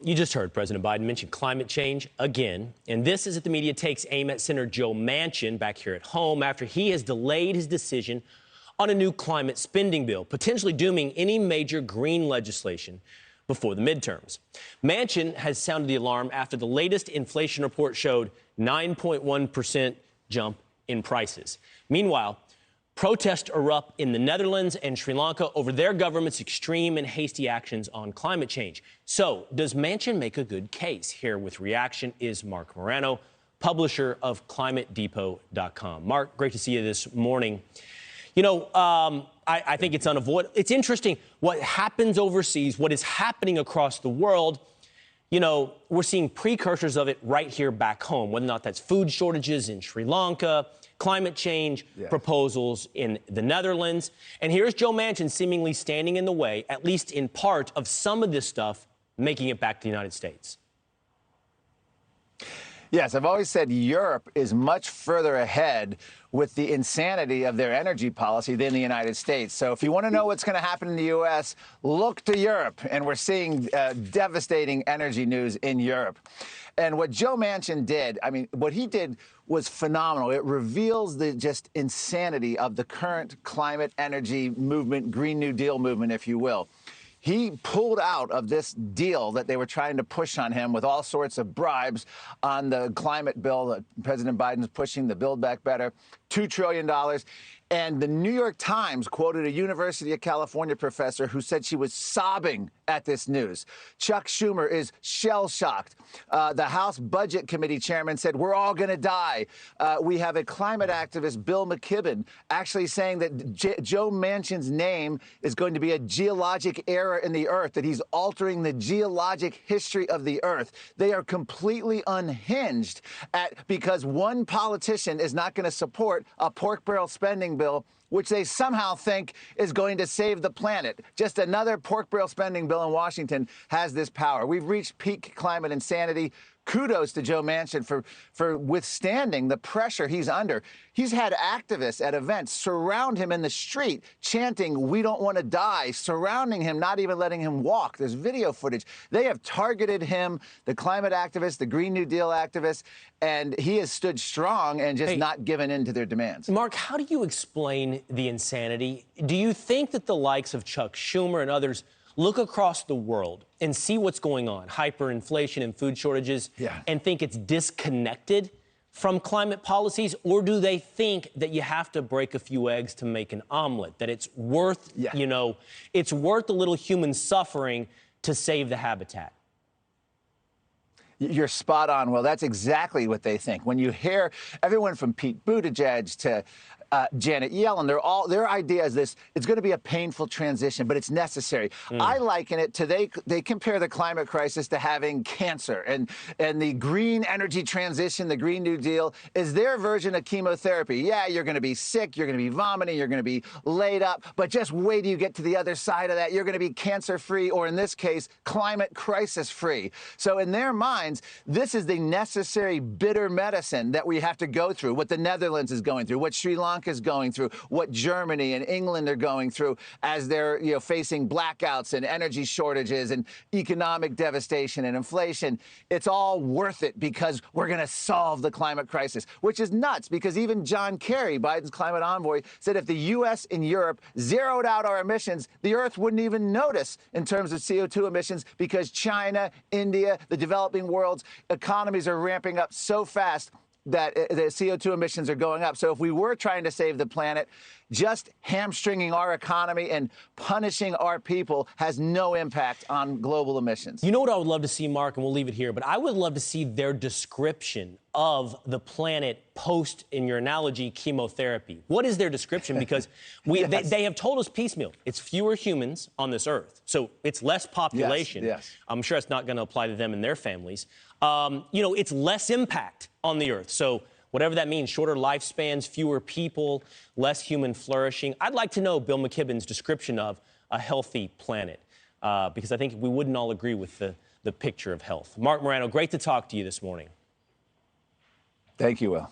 You just heard President Biden mention climate change again, and this is at the media takes aim at Senator Joe Manchin back here at home after he has delayed his decision on a new climate spending bill, potentially dooming any major green legislation before the midterms. Manchin has sounded the alarm after the latest inflation report showed 9.1% jump in prices. Meanwhile, protests erupt in the Netherlands and Sri Lanka over their government's extreme and hasty actions on climate change. So, does Manchin make a good case? Here with reaction is Marc Morano, publisher of D-W.Va. Marc, great to see you this morning. You know, I think it's unavoidable. It's interesting what happens overseas, what is happening across the world. You know, we're seeing precursors of it right here back home, whether or not that's food shortages in Sri Lanka, climate change proposals in the Netherlands. And here's Joe Manchin seemingly standing in the way, at least in part, of some of this stuff making it back to the United States. Yes, I've always said Europe is much further ahead with the insanity of their energy policy than the United States. So if you want to know what's going to happen in the U.S., look to Europe. And we're seeing devastating energy news in Europe. And what Joe Manchin did, I mean, what he did was phenomenal. It reveals the just insanity of the current climate energy movement, Green New Deal movement, if you will. He pulled out of this deal that they were trying to push on him with all sorts of bribes on the climate bill that President Biden's pushing, the Build Back Better, $2 trillion. And the New York Times quoted a University of California professor who said she was sobbing at this news. Chuck Schumer is shell-shocked. The House Budget Committee chairman said, we're all going to die. We have a climate activist, Bill McKibben, actually saying that Joe Manchin's name is going to be a geologic error in the earth, that he's altering the geologic history of the earth. They are completely unhinged because one politician is not going to support a pork barrel spending bill, which they somehow think is going to save the planet. Just another pork barrel spending bill in Washington has this power. We've reached peak climate insanity. Kudos to Joe Manchin for withstanding the pressure he's under. He's had activists at events surround him in the street chanting, "We don't want to die," surrounding him, not even letting him walk. There's video footage. They have targeted him, the climate activists, the Green New Deal activists, and he has stood strong and just not given in to their demands. Marc, how do you explain the insanity? Do you think that the likes of Chuck Schumer and others look across the world and see what's going on, hyperinflation and food shortages, and think it's disconnected from climate policies? Or do they think that you have to break a few eggs to make an omelet, that it's worth, you know, it's worth a little human suffering to save the habitat? You're spot on. Well, that's exactly what they think. When you hear everyone from Pete Buttigieg to Janet Yellen, their idea is this: it's going to be a painful transition, but it's necessary. I liken it to they compare the climate crisis to having cancer, and the green energy transition, the Green New Deal, is their version of chemotherapy. Yeah, you're going to be sick, you're going to be vomiting, you're going to be laid up, but just wait till you get to the other side of that. You're going to be cancer-free, or in this case, climate crisis-free. So in their minds, this is the necessary bitter medicine that we have to go through, what the Netherlands is going through, what Sri Lanka is going through, what Germany and England are going through as they're facing blackouts and energy shortages and economic devastation and inflation. It's all worth it because we're going to solve the climate crisis, which is nuts because even John Kerry, Biden's climate envoy, said if the U.S. and Europe zeroed out our emissions, the Earth wouldn't even notice in terms of CO2 emissions because China, India, the developing world's economies are ramping up so fast that the CO2 emissions are going up. So if we were trying to save the planet, just hamstringing our economy and punishing our people has no impact on global emissions. You know what I would love to see, Marc, and we'll leave it here, but I would love to see their description of the planet post, in your analogy, chemotherapy. What is their description? Because they have told us piecemeal. It's fewer humans on this earth, so it's less population. I'm sure it's not going to apply to them and their families. You know, it's less impact on the earth. So whatever that means, shorter lifespans, fewer people, less human flourishing. I'd like to know Bill McKibben's description of a healthy planet, because I think we wouldn't all agree with the picture of health. Marc Morano, great to talk to you this morning. Thank you, Will.